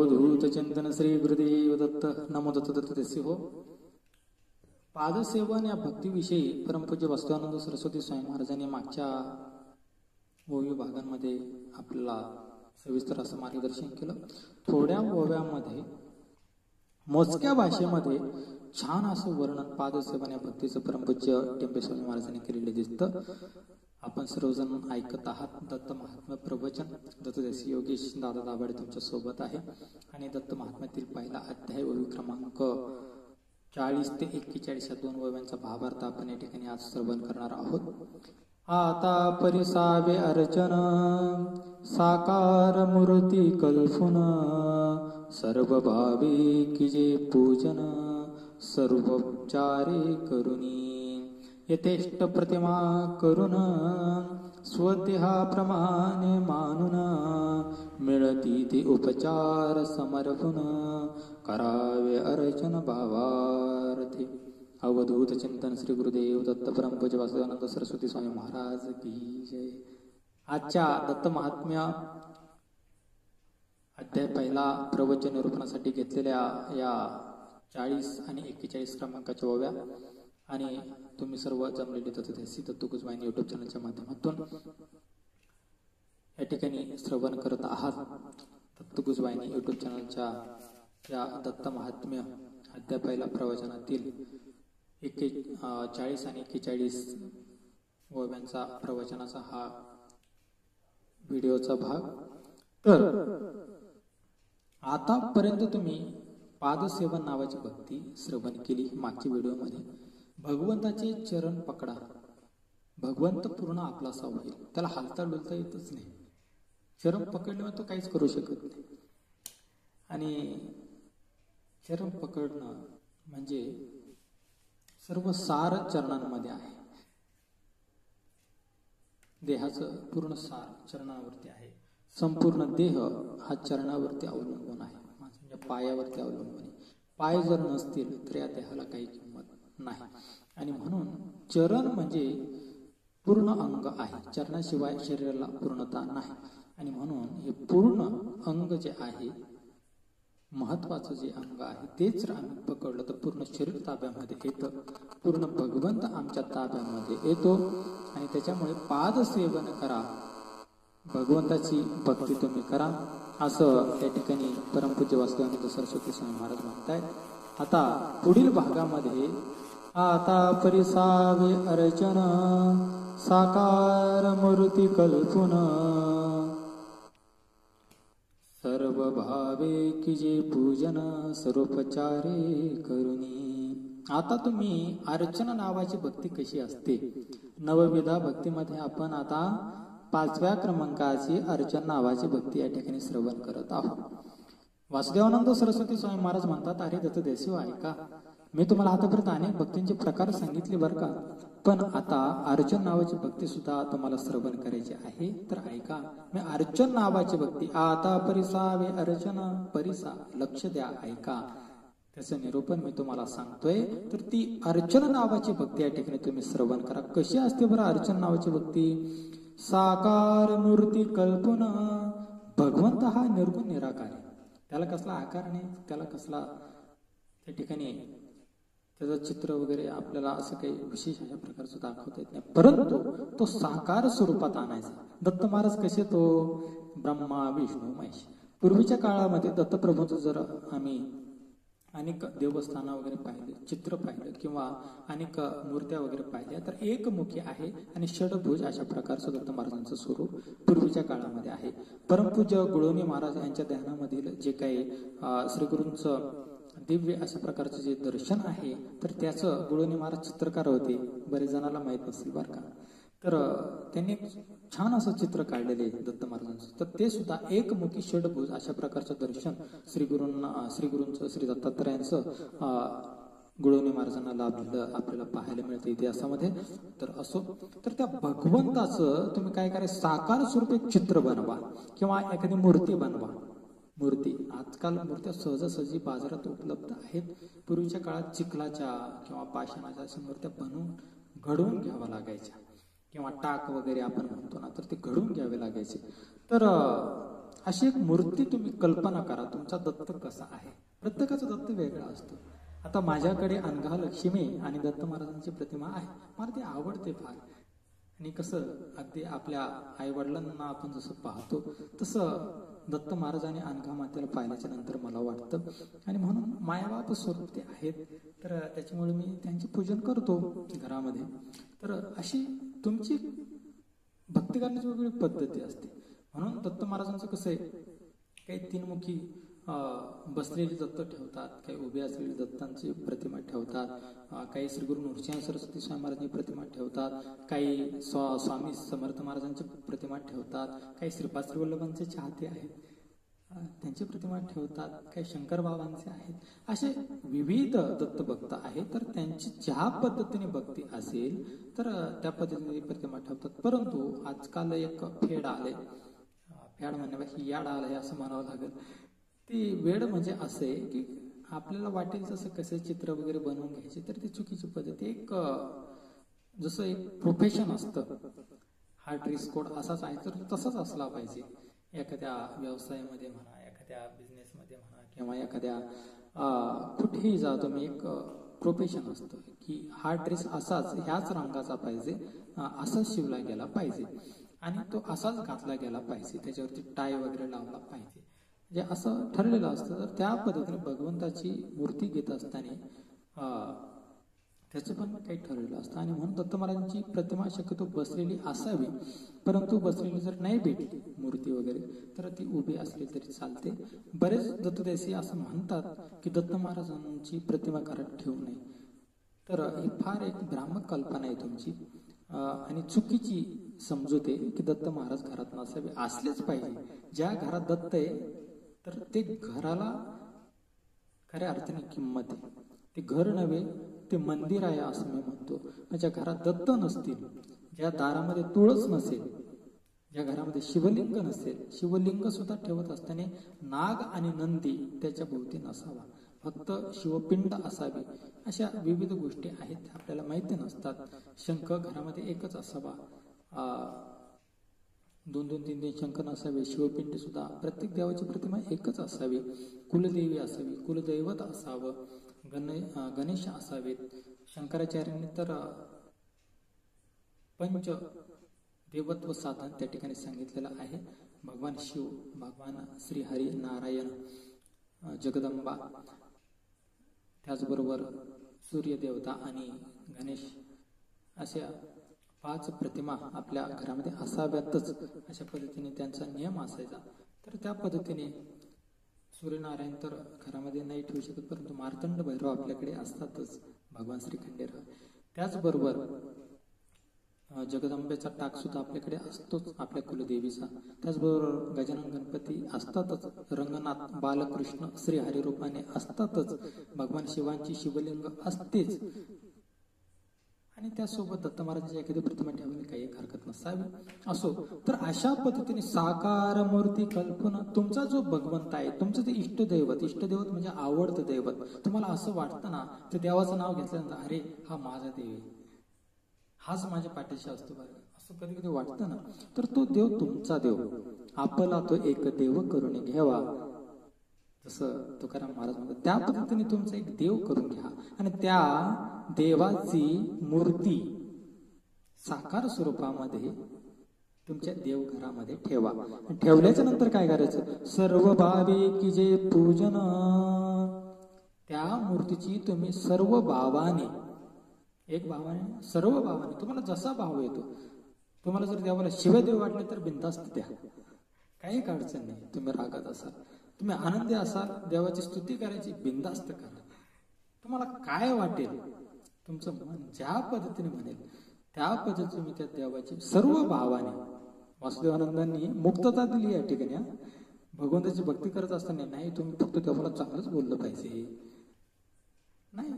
अवधूत चिंतन श्री गुरुदेव दत्त नमो दत्त दत्त देसी हो. पादसेवन या भक्तीविषयी परमपूज्य वस्तुआनंद सरस्वती स्वामी महाराजांनी मागच्या ओवी भागांमध्ये आपल्याला सविस्तर असं मार्गदर्शन केलं. थोड्या ओव्यामध्ये मोजक्या भाषेमध्ये छान असं वर्णन पादसेवन या भक्तीचं परमपूज्य टेंबे स्वामी महाराजांनी केलेले दिसतं. आपण सर्वजण ऐकत आहात. दत्त महात्म्य प्रवचन दत्तदेसी योगेश दादा दाभाडे तुमच्या सोबत आहे आणि दत्त महात्म्यातील पहिला अध्याय ओवी क्रमांक 40 ते 41 या दोन ओव्यांचा भावार्थ आपण या ठिकाणी आज श्रवण करणार आहोत. आता परिसावे अर्चन साकार मूर्ती कल्पुन सर्व भावे किजे पूजन सर्वोपचारे करुणी यथेष्ट प्रतिमा करुण स्वदेहाप्रमाणे मानुन मिळती ते उपचार समर्पून करावे अर्चन भावार्थी. अवधूत चिंतन श्री गुरुदेव दत्त परमपूज्य वासुदेवानंद सरस्वती स्वामी महाराज की जय. आजच्या दत्त महात्म्य अध्याय पहिला प्रवचन निरूपणासाठी घेतलेल्या या 40 आणि 41 क्रमांकाच्या ओव्या आणि तुम्ही सर्व जमलेले दत्तदेसी दत्तगुजवाहिनी युट्यूब चॅनलच्या माध्यमातून या ठिकाणी श्रवण करत आहात. दत्तगुजवाहिनी युट्यूब चॅनलच्या या दत्त महात्म्य अध्याय पहिला प्रवचनातील 40 आणि 41 ओव्यांचा प्रवचनाचा हा व्हिडिओचा भाग. तर आतापर्यंत तुम्ही पादसेवन नावाची भक्ती श्रवण केली. मागच्या व्हिडिओमध्ये भगवंताचे चरण पकडा, भगवंत पूर्ण आपलासा होईल. त्याला हालता डुलता येतच नाही. चरण पकडल्यावर तो काहीच करू शकत नाही. आणि चरण पकडणं म्हणजे सर्व सार चरणांमध्ये आहे. देहाचं पूर्ण सार चरणावरती आहे. संपूर्ण देह हा चरणावरती अवलंबून आहे, म्हणजे पायावरती अवलंबून आहे. पाय जर नसतील तर या देहाला काही किंमत नाही. आणि म्हणून चरण म्हणजे पूर्ण अंग आहे. चरणाशिवाय शरीराला पूर्णता नाही. आणि म्हणून हे पूर्ण अंग जे आहे, महत्वाचं जे अंग आहे, तेच जर आम्ही पकडलं तर पूर्ण शरीर ताब्यामध्ये येतं, पूर्ण भगवंत आमच्या ताब्यामध्ये येतो. आणि त्याच्यामुळे पादसेवन करा, भगवंताची भक्ती तुम्ही करा, असं त्या ठिकाणी परमपूज्य वासुदेवानंद सरस्वती स्वामी महाराज म्हणतायत. आता पुढील भागामध्ये आता परिसावे अर्चन साकार मूर्ती कल्पुन सर्व भावे किजे पूजन सर्वोपचारे करुणी. आता तुम्ही अर्चन नावाची भक्ती कशी असते. नवविधा भक्तीमध्ये आपण आता 5व्या क्रमांकाची अर्चन नावाची भक्ती या ठिकाणी श्रवण करत आहोत. वासुदेवानंद सरस्वती स्वामी महाराज म्हणतात, अरे दत्तदेसी ऐका, मी तुम्हाला आतापर्यंत अनेक भक्तींचे प्रकार सांगितले बरं का, पण आता अर्चन नावाची भक्ती सुद्धा तुम्हाला श्रवण करायची आहे. तर ऐका, मी अर्चन नावाची भक्ती आता परिसावे अर्चन, परिसा लक्ष द्या, ऐका, त्याचं निरूपण मी तुम्हाला सांगतोय. तर ती अर्चन नावाची भक्ती या ठिकाणी तुम्ही श्रवण करा. कशी असते बरं अर्चन नावाची भक्ती. साकार मूर्ती कल्पुन, भगवंत हा निर्गुण निराकार आहे. त्याला कसला आकार नाही, त्याला कसला त्या ठिकाणी त्याचं चित्र वगैरे आपल्याला असं काही विशेष अशा प्रकारचं दाखवता येत नाही. परंतु तो साकार स्वरूपात आणायचा. दत्त महाराज कसे, तो ब्रह्मा विष्णू महेश. पूर्वीच्या काळामध्ये दत्तप्रभूंचं जर आम्ही अनेक देवस्थान वगैरे पाहिले, चित्र पाहिलं किंवा अनेक मूर्त्या वगैरे पाहिल्या, तर एकमुखी आहे आणि षडभुज अशा प्रकारचं दत्त महाराजांचं स्वरूप पूर्वीच्या काळामध्ये आहे. परमपूज्य गुळवणी महाराज यांच्या ध्यानामधील जे काही श्रीगुरूंचं दिव्य अशा प्रकारचं जे दर्शन आहे, तर त्याचं गुळवणी महाराज चित्रकार होते. बरेच जणांना माहित नसेल बरं का. तर त्यांनी छान असं चित्र काढलेले दत्त महाराजांचं. तर ते सुद्धा एकमुखी षडभुज अशा प्रकारचं दर्शन श्रीगुरूंचं श्री दत्तात्रयांचं गुळवणी महाराजांना लाभलेलं आपल्याला पाहायला मिळतं इतिहासामध्ये. तर असो, तर त्या भगवंताचं तुम्ही काय करायचं, साकार स्वरूपी चित्र बनवा किंवा एखादी मूर्ती बनवा. मूर्ती आजकाल मूर्त्या सहजासहजी बाजारात उपलब्ध आहेत. पूर्वीच्या काळात चिखलाच्या किंवा पाषाणाच्या अशा मूर्त्या बनवून घडवून घ्याव्या लागायच्या, किंवा टाक वगैरे आपण म्हणतो ना, तर ते घडवून घ्यावे लागायचे. तर अशी एक मूर्ती तुम्ही कल्पना करा, तुमचा दत्त कसा आहे. प्रत्येकाचा दत्त वेगळा असतो. आता माझ्याकडे अनघा लक्ष्मी आणि दत्त महाराजांची प्रतिमा आहे. मला ती आवडते फार. आणि कसं अगदी आपल्या आई वडिलांना आपण जसं पाहतो तसं दत्त महाराज आणि अनघा मातेला पाहिल्याच्या नंतर मला वाटतं. आणि म्हणून मायाबाप स्वरूप ते आहेत. तर त्याच्यामुळे मी त्यांचे पूजन करतो घरामध्ये. तर अशी तुमची भक्ती करण्याची वेगवेगळी पद्धती असते. म्हणून दत्त महाराजांचं कसं आहे, काही तीनमुखी बसलेली दत्त ठेवतात, काही उभे असलेली दत्तांची प्रतिमा ठेवतात, काही श्री गुरु नृसिंह सरस्वती स्वामी महाराजांची प्रतिमा ठेवतात, काही स्वामी समर्थ महाराजांची प्रतिमा ठेवतात, काही श्रीपाद श्री वल्लभांचे चाहते आहेत त्यांची प्रतिमा ठेवतात, काही शंकर बाबांचे आहेत. असे विविध दत्त भक्त आहेत. तर त्यांची ज्या पद्धतीने भक्ती असेल तर त्या पद्धतीने प्रतिमा ठेवतात. परंतु आजकाल एक फेड आले, फेड म्हणण्यापेक्षा याड आलंय असं म्हणावं लागेल. ती वेळ म्हणजे असे की आपल्याला वाटेल तसं कसे चित्र वगैरे बनवून घ्यायचे, तर ती चुकीची पद्धती. एक जसं एक प्रोफेशन असतं, हा ड्रेस कोड असाच आहे तर तसाच असला पाहिजे. एखाद्या व्यवसायामध्ये म्हणा, एखाद्या बिझनेसमध्ये म्हणा, किंवा एखाद्या कुठेही जा तुम्ही, एक प्रोफेशन असतं की हा ड्रेस असाच ह्याच रंगाचा पाहिजे, असाच शिवला गेला पाहिजे आणि तो असाच घातला गेला पाहिजे, त्याच्यावरती टाय वगैरे लावला पाहिजे, म्हणजे असं ठरलेलं असतं. तर त्या पद्धतीने भगवंताची मूर्ती घेत असताना त्याचं पण काही ठरलेलं असतं. आणि म्हणून दत्त महाराजांची प्रतिमा शक्यतो बसलेली असावी. परंतु बसलेली जर नाही भेटली मूर्ती वगैरे तर ती उभी असली तरी चालते. बरेच दत्तदेसी असं म्हणतात की दत्त महाराजांची प्रतिमा घरात ठेवू नये. तर ही फार एक भ्रामक कल्पना आहे तुमची आणि चुकीची समजूत आहे की दत्त महाराज घरात नसावे. असलेच पाहिजे. ज्या घरात दत्त आहे तर ते घराला खऱ्या अर्थाने किंमत आहे. ते घर नव्हे, ते मंदिर आहे असं मी म्हणतो. ज्या घरात दत्त नसतील, ज्या दारामध्ये तुळस नसेल, ज्या घरामध्ये शिवलिंग नसेल, शिवलिंग सुद्धा ठेवत असताना नाग आणि नंदी त्याच्या भोवती नसावा, फक्त शिवपिंड असावी. अशा विविध गोष्टी आहेत आपल्याला माहिती नसतात. शंख घरामध्ये एकच असावा, 2-2, 3-3 शंख नसावे. शिवपिंड सुद्धा प्रत्येक देवाची प्रतिमा एकच असावी. कुलदेवी असावी, कुलदैवत असावं, गणेश असावेत. शंकराचार्यांनी तर पंच देवत्व साधन त्या ठिकाणी सांगितलेलं आहे. भगवान शिव, भगवान श्री हरी नारायण, जगदंबा, त्याचबरोबर सूर्यदेवता आणि गणेश, अशा 5 प्रतिमा आपल्या घरामध्ये असाव्यातच. अशा पद्धतीने त्यांचा नियम असायचा. तर त्या पद्धतीने सूर्यनारायण तर घरामध्ये नाही ठेवू शकत, परंतु मार्तंड भैरव आपल्याकडे असतातच, भगवान श्री खंडेराव. त्याचबरोबर जगदंबेचा टाक सुद्धा आपल्याकडे असतोच, आपल्या कुलदेवीचा. त्याचबरोबर गजानन गणपती असतातच, रंगनाथ बालकृष्ण श्री हरिरूपाने असतातच, भगवान शिवांची शिवलिंग असतेच. आणि त्यासोबत दत्त महाराजांची एखादी प्रतिमा ठेवणे काही एक हरकत नसावी. असो, तर अशा पद्धतीने साकार मूर्ती कल्पना, तुमचा जो भगवंत आहे, तुमचं ते इष्टदैवत म्हणजे आवडतं दैवत, तुम्हाला असं वाटतं ना, ते देवाचं नाव घेतल्यानंतर अरे हा माझा देव आहे, हाच माझ्या पाठीशी असतो बरं, असं कधी कधी वाटतं ना, तर तो देव तुमचा देव. आपला तो एक देव करून घ्यावा, जसं तुकाराम महाराज म्हणतात, त्या पद्धतीने तुमचा एक देव करून घ्या आणि त्या देवाची मूर्ती साकार स्वरूपामध्ये तुमच्या देवघरामध्ये ठेवा. ठेवल्याच्या नंतर काय करायचं, सर्व भावे की जे पूजन, त्या मूर्तीची तुम्ही सर्व भावाने, एक भावाने, सर्व भावाने, तुम्हाला जसा भाव येतो. तुम्हाला जर देवाला शिवदेव वाटले तर बिनधास्त द्या, काही अडचण नाही. तुम्ही रागात असाल, तुम्ही आनंदी असाल, देवाची स्तुती करायची, बिनधास्त करा. तुम्हाला काय वाटेल, तुमचं मन ज्या पद्धतीने म्हणेल त्या पद्धतीने तुम्ही त्या देवाची सर्व भावाने. वासुदेवानंदांनी मुक्तता दिली या ठिकाणी. भगवंताची भक्ती करत असताना नाही तुम्ही फक्त देवाला चांगलंच बोललं पाहिजे, नाही,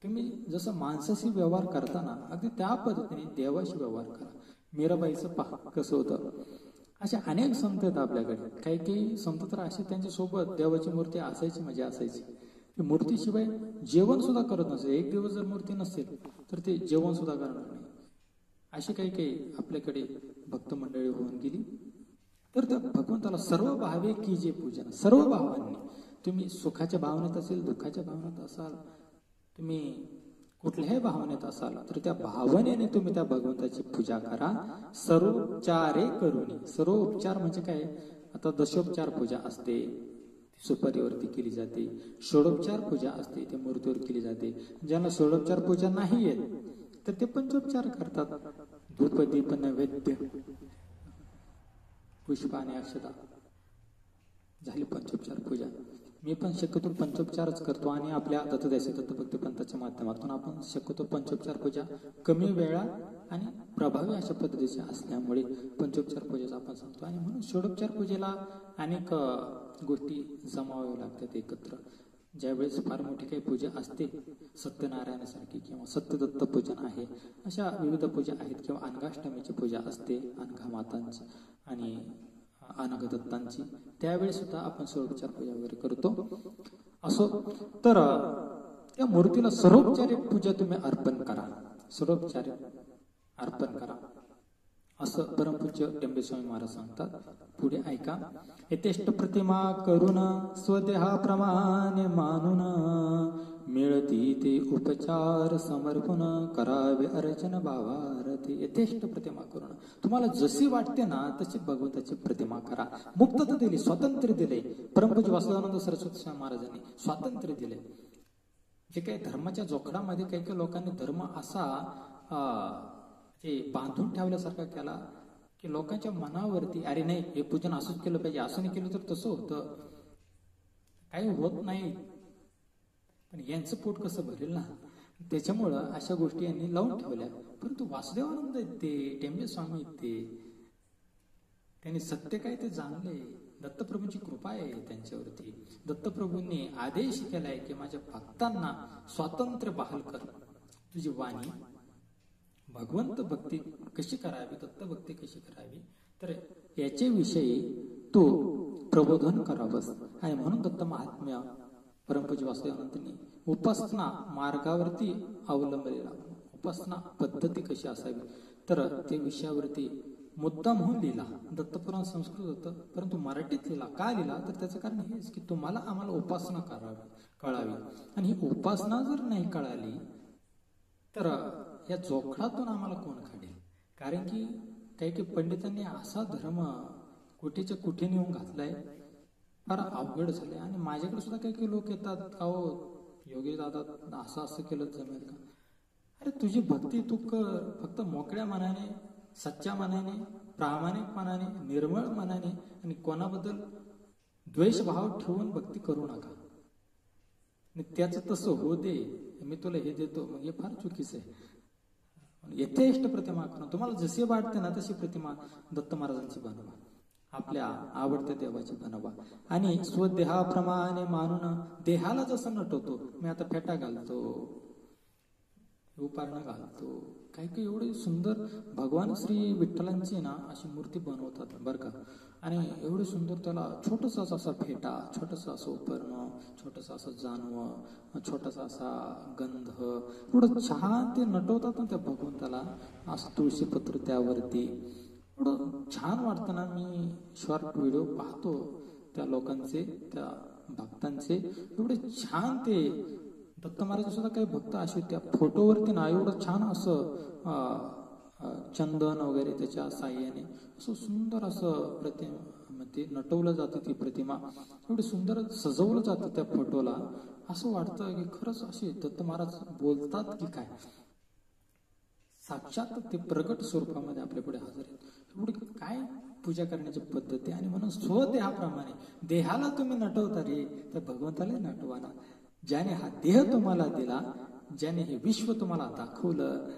तुम्ही जसं माणसाशी व्यवहार करताना अगदी त्या पद्धतीने देवाशी व्यवहार करा. मीराबाईचं पहा कसं होतं. असे अनेक संत आहेत आपल्याकडे. काही काही संत तर असे त्यांच्या सोबत देवाची मूर्ती असायची, म्हणजे असायची. मूर्तीशिवाय जेवण सुद्धा करत नसेल. एक दिवस जर मूर्ती नसेल तर ते जेवण सुद्धा करणार नाही. अशी काही काही आपल्याकडे भक्त मंडळी होऊन गेली. तर त्या भगवंताला सर्व भावे की जे पूजन, सर्व भावांनी, तुम्ही सुखाच्या भावनेत असेल, दुःखाच्या भावनेत असाल, तुम्ही कुठल्याही भावनेत असाल, तर त्या भावनेने तुम्ही त्या भगवंताची पूजा करा. सर्वोपचारे करून. सर्व उपचार म्हणजे काय? आता दशोपचार पूजा असते, सुपारीवरती केली जाते. षोडोपचार पूजा असते, ते मूर्तीवर केली जाते. ज्यांना षोडोपचार पूजा नाही येत तर ते पंचोपचार करतात. धूप दीप नैवेद्य पुष्प आणि अक्षता झाली पंचोपचार पूजा. मी पण शक्यतो पंचोपचारच करतो आणि आपल्या दत्तदेशी दत्तभक्ती पंथाच्या माध्यमातून आपण शक्यतो पंचोपचार पूजा कमी वेळा आणि प्रभावी अशा पद्धतीची असल्यामुळे पंचोपचार पूजेचा आपण सांगतो. आणि म्हणून षोडोपचार पूजेला अनेक गोष्टी जमाव्या लागतात एकत्र. ज्यावेळेस फार मोठी काही पूजा असते, सत्यनारायणासारखी किंवा सत्यदत्त पूजन आहे, अशा विविध पूजा आहेत, किंवा अनघाष्टमीची पूजा असते, अनघा मातांची आणि अनघदत्तांची, त्यावेळी सुद्धा आपण षोडोपचार पूजा वगैरे करतो. असो तर त्या मूर्तीला सर्वोपचारी पूजा तुम्ही अर्पण करा, सर्वोपचारी अर्पण करा, असं परमपूज्य टेंबेस्वामी महाराज सांगतात. पुढे ऐका. यथेष्ट प्रतिमा करून स्वदेहाप्रमाणे मानून मिळती ते उपचार समर्पण करावे अर्चन भावारती. यथेष्ट प्रतिमा करून, तुम्हाला जशी वाटते ना तशी भगवंताची प्रतिमा करा. मुक्तता दिली, स्वातंत्र्य दिले. परमपूज्य वासुदेवानंद सरस्वती स्वामी महाराजांनी स्वातंत्र्य दिले. जे काही धर्माच्या जोखडामध्ये काही काही लोकांनी धर्म असा ते बांधून ठेवल्यासारखा केला की लोकांच्या मनावरती, अरे नाही हे पूजन असंच केलं पाहिजे, असं नाही केलं तर तसं होतं, काही होत नाही, पण यांचं पोट कसं भरेल ना, त्याच्यामुळं अशा गोष्टी यांनी लावून ठेवल्या. परंतु वासुदेवानंद ते टेंबेस्वामी ते त्यांनी सत्य काय ते जाणले. दत्तप्रभूंची कृपा आहे त्यांच्यावरती. दत्तप्रभूंनी आदेश केलाय की माझ्या भक्तांना स्वातंत्र्य बहाल कर. तुझी वाणी भगवंत भक्ती कशी करावी, दत्तभक्ती कशी करावी, तर याच्याविषयी तू प्रबोधन करावंस. आणि म्हणून दत्त महात्म्य परमपूज्य वासुदेवानंदांनी उपासना मार्गावरती अवलंबलेला, उपासना पद्धती कशी असावी तर ते विषयावरती मुद्दाम होऊन लिहिला. दत्तपुराण संस्कृत होतं परंतु मराठीत लिहिला. का लिहिला तर त्याचं कारण हेच की तुम्हाला आम्हाला उपासना कळावी. आणि ही उपासना जर नाही कळाली तर या जोखडातून आम्हाला कोण काढेल. कारण की काही काही पंडितांनी असा धर्म कुठेच्या कुठे नेऊन घातलाय, फार अवघड झालंय. आणि माझ्याकडे सुद्धा काही काही लोक येतात, अहो योगी दादा असं असं केलं जमेल का? अरे तुझी भक्ती तू कर, फक्त मोकळ्या मनाने, सच्च्या मनाने, प्रामाणिक मनाने, निर्मळ मनाने, आणि कोणाबद्दल द्वेषभाव ठेवून भक्ती करू नका. त्याचं तसं हो दे, मी तुला हे देतो, मग हे फार चुकीचं आहे. यथेष्ट प्रतिमा करून, तुम्हाला जसे वाटते ना तशी प्रतिमा दत्त महाराजांची बनवा, आपल्या आवडत्या देवाची बनवा. आणि स्वदेहाप्रमाणे मानून, देहाला जसं नटवतो, मी आता फेटा घालतो, उपारणं घालतो, काही काही एवढे सुंदर भगवान श्री विठ्ठलांची ना अशी मूर्ती बनवतात बरं का. आणि एवढे सुंदर त्याला छोटसा असा फेटा, छोटस असं उपरणं, छोटस असं जानवं, छोटासा असा गंध, एवढं छान ते नटवतात ना त्या भगवंताला. असं तुळशीपत्र त्यावरती, एवढं छान वाटतं ना. मी शॉर्ट व्हिडिओ पाहतो त्या लोकांचे, त्या भक्तांचे, एवढे छान ते. दत्त महाराज सुद्धा काही भक्त असे त्या फोटोवरती ना एवढं छान असं चंदन वगैरे त्याच्या साह्याने असं सुंदर असं प्रतिमा ते नटवलं जातं. ती प्रतिमा एवढी सुंदर सजवलं जातं त्या फोटोला. असं वाटतं की खरंच असे दत्त महाराज बोलतात की काय, साक्षात ते प्रगट स्वरूपामध्ये आपल्या पुढे हजर आहेत. एवढी काय पूजा करण्याची पद्धती. आणि म्हणून स्वदेहाप्रमाणे, देहाला तुम्ही नटवता रे तर भगवंताला नटवा ना. ज्याने हा देह तुम्हाला दिला, ज्याने हे विश्व तुम्हाला दाखवलं,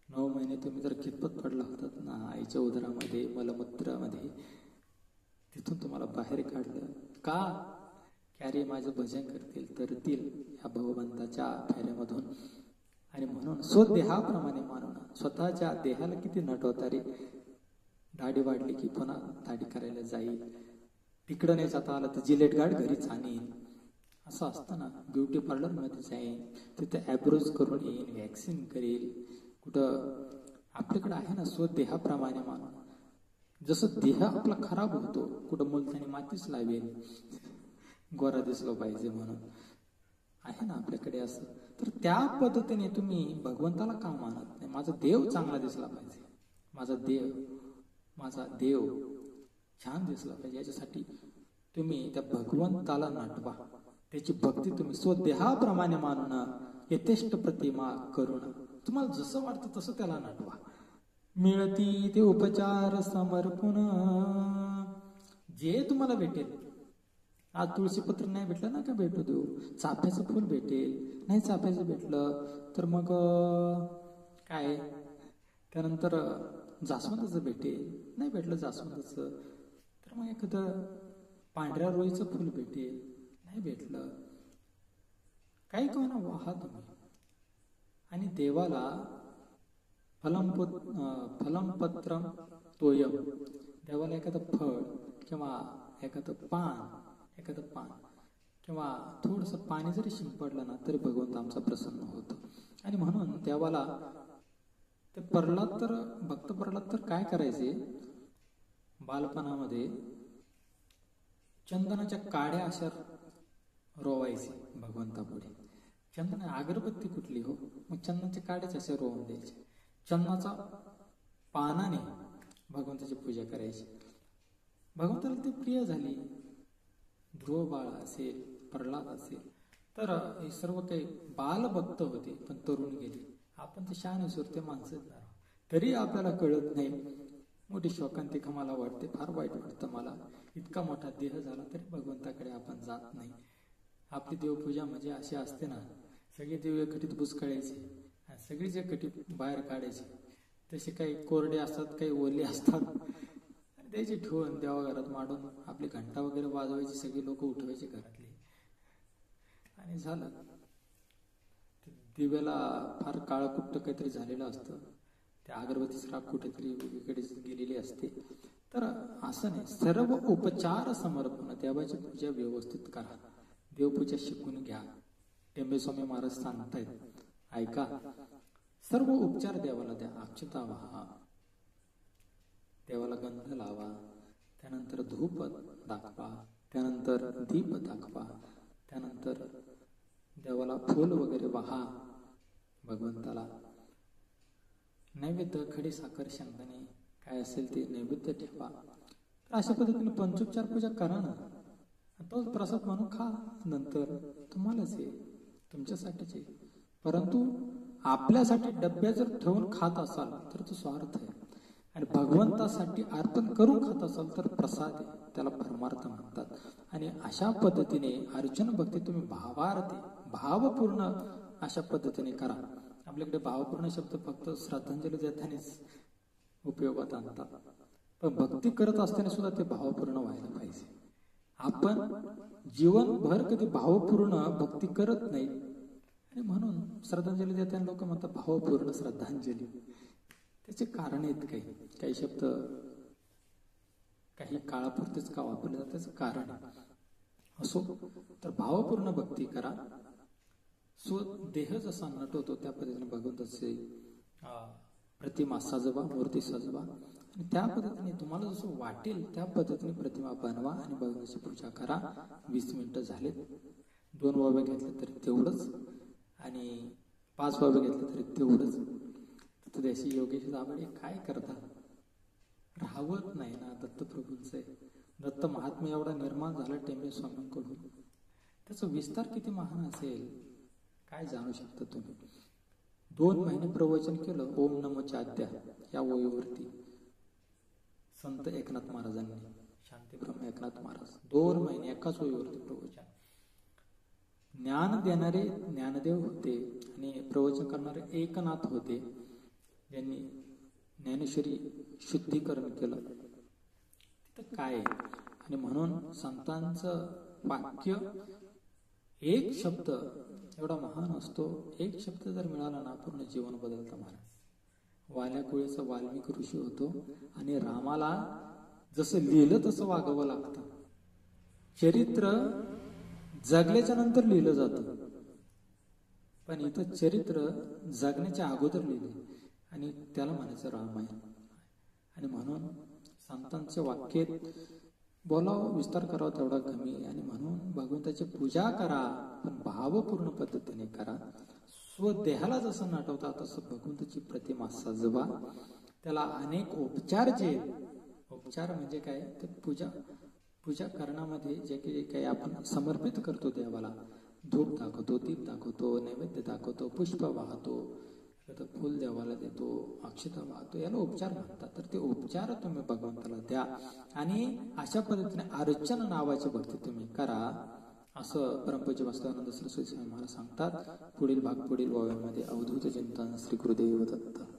9 महिने तुम्ही जर खितपत पडला होतात ना आईच्या उदरामध्ये, मलमूत्रामध्ये, तिथून तुम्हाला बाहेर काढलं का? अरे माझं भजन करतील तरतील या भगवंताच्या फेऱ्यामधून. आणि म्हणून स्वदेहाप्रमाणे मानून, स्वतःच्या देहाला किती नटवता रे. दाढी वाढली की पुन्हा दाढी करायला जाईल, तिकडं नाही जाता आलं तर जिलेट गार्ड घरीच आणीन, असं असतं ना. ब्युटी पार्लर मध्ये जाईन, तिथे ॲब्रोज करून येईन, वॅक्सिन करेल. कुठं आपल्याकडे आहे ना स्वदेहाप्रमाणे मानून. जसं देह आपला खराब होतो, कुठं मुलतानी मातीच लावेल गोरा दिसलो पाहिजे म्हणून, आहे ना आपल्याकडे असं, तर त्या पद्धतीने तुम्ही भगवंताला का मानत नाही? माझा देव चांगला दिसला पाहिजे, माझा देव छान दिसला पाहिजे, याच्यासाठी तुम्ही त्या भगवंताला नटवा, त्याची भक्ती तुम्ही स्वदेहाप्रमाणे मानणं, यथेष्ट प्रतिमा करून तुम्हाला जसं वाटतं तसं त्याला नटवा. मिळती ते उपचार समर्पण, जे तुम्हाला भेटेल. आज तुळशीपत्र नाही भेटलं ना, का भेटू देऊ, चाफ्याचं फुल भेटेल, नाही चाफ्याचं भेटलं तर मग काय, त्यानंतर जास्वंदाचं भेटेल, नाही भेटलं जास्वंदाचं तर मग एखादं पांढऱ्या रोईचं फुल भेटेल, नाही भेटलं काही का ना वाहा तुम्ही. आणि देवाला फलमपत्र तोयम, देवाला एखादं फळ किंवा एखादं पान किंवा थोडंसं पाणी जरी शिंपडलं ना तरी भगवंत आमचा प्रसन्न होतो. आणि म्हणून देवाला ते भक्त प्रल्हाद तर काय करायचे, बालपणामध्ये चंदनाच्या काड्या अशा रोवायचे भगवंतापुढे. चंदन अगरबत्ती कुठली हो, मग चंदनाच्या काड्याच असे रोवून द्यायचे. चंदनाचा पानाने भगवंताची पूजा करायची. भगवंताला ती प्रिय झाली. ध्रुव बाळ असेल, प्रल्हाद असेल, तर हे सर्व काही बालभक्त होते पण तरुण गेले. आपण तर शहाणे सुरते माणसं तरी आपल्याला कळत नाही. मोठी शोकांतिका मला वाटते, फार वाईट वाटतं मला. इतका मोठा देह झाला तरी भगवंताकडे आपण जात नाही. आपली देवपूजा म्हणजे अशी असते ना, सगळे देव एकटीत बुचकाळायचे, सगळीच एकटीत बाहेर काढायचे. तसे काही कोरडे असतात, काही ओले असतात, आणि त्याची ठेवून देवाघरात मांडून आपली घंटा वगैरे वाजवायची, सगळी लोक उठवायची घरातली, आणि झालं. दिव्याला फार काळकुट्ट काहीतरी झालेलं असतं, त्या अगरबत्तीच राख कुठेतरी वेगळीकडे गेलेली असते. तर असं नाही, सर्व उपचार समर्पण, देवाची पूजा व्यवस्थित करा, देवपूजा शिकून घ्या. टेंबेस्वामी महाराज सांगतायत, ऐका, सर्व उपचार देवाला द्या. अक्षता वाहा, देवाला गंध लावा, त्यानंतर धूप दाखवा, त्यानंतर दीप दाखवा, त्यानंतर देवाला फूल वगैरे वाहा. भगवंताला नैवेद्य, खडी साखर, शेंगदाणे काय असेल ते नैवेद्य ठेवा. तर अशा पद्धतीने पंचोपचार पूजा करा ना, तोच प्रसाद म्हणून खा. नंतर तुम्हालाच आहे, तुमच्यासाठीच आहे. परंतु आपल्यासाठी डब्या जर ठेवून खात असाल तर तो स्वार्थ आहे, आणि भगवंतासाठी अर्पण करून खात असाल तर प्रसाद आहे, त्याला परमार्थ म्हणतात. आणि अशा पद्धतीने अर्चन भक्ती तुम्ही भावार्थी, भावपूर्ण अशा पद्धतीने करा. आपल्याकडे भावपूर्ण शब्द फक्त श्रद्धांजली देतानाच उपयोगात आणतात, पण भक्ती करत असताना सुद्धा ते भावपूर्ण व्हायला पाहिजे. आपण जीवनभर कधी भावपूर्ण भक्ती करत नाही, आणि म्हणून श्रद्धांजली देताना लोक म्हणतात भावपूर्ण श्रद्धांजली. त्याचे कारण आहेत, काही शब्द काही काळापुरतेच का वापरले जातात, त्याचं कारण असो. तर भावपूर्ण भक्ती करा. देह जसा नटवतो त्या पद्धतीने भगवंताचे प्रतिमा सजवा, मूर्ती सजवा, आणि त्या पद्धतीने तुम्हाला जसं वाटेल त्या पद्धतीने प्रतिमा बनवा आणि भगवंताची पूजा करा. 20 मिनिटं झालेत. 2 वावे घेतले तरी तेवढंच, आणि 5 वावे घेतले तरी तेवढंच. त्याशी योगेश दाभाडे काय करता, राहवत नाही ना दत्तप्रभूंचे. दत्त महात्म्य एवढा निर्माण झाला टेंबे स्वामींकडून, त्याचा विस्तार किती महान असेल काय जाणू शकता तुम्ही. 2 महिने प्रवचन केलं ओम नमोच्या आद्या या ओळीवरती संत एकनाथ महाराजांनी, शांतीब्रह्म एकनाथ महाराज 2 महिने एकाच ओळीवरती प्रवचन. ज्ञान देणारे ज्ञानदेव होते आणि प्रवचन करणारे एकनाथ होते, ज्यांनी ज्ञानेश्वरी शुद्धीकरण केलं. तिथं काय, आणि म्हणून संतांचं वाक्य, एक शब्द एवढा महान असतो. एक शब्द जर मिळाला ना पूर्ण जीवन बदलतं महाराज. वाल्या कुळीचा वाल्मिक ऋषी होतो, आणि रामाला जसं लिहिलं तसं वागावं लागतं. चरित्र जगल्याच्या नंतर लिहिलं जातं, पण इथं चरित्र जगण्याच्या अगोदर लिहिले, आणि त्याला म्हणायचं रामायण. आणि म्हणून संतांचे वाक्य बोलावं, विस्तार करावा तेवढा कमी, आणि म्हणून भगवंताची पूजा करा, पण भावपूर्ण पद्धतीने करा. स्वदेहाला जसं नटवता तसं भगवंताची प्रतिमा सजवा. त्याला अनेक उपचार उपचार म्हणजे काय, ते पूजा करण्यामध्ये जे काही आपण समर्पित करतो देवाला, धूप दाखवतो, दीप दाखवतो, नैवेद्य दाखवतो, पुष्प वाहतो, फुल देवाला देतो, अक्षता वाहतो, याला उपचार म्हणतात. तर ते उपचार तुम्ही भगवंताला द्या आणि अशा पद्धतीने अर्चना नावाची भक्ती तुम्ही करा, असं परमपूज्य वासुदेवानंद सरस्वती स्वामी महाराज सांगतात. पुढील भाग पुढील ओव्यांमध्ये. अवधूत चिंतन. श्री गुरुदेव दत्त.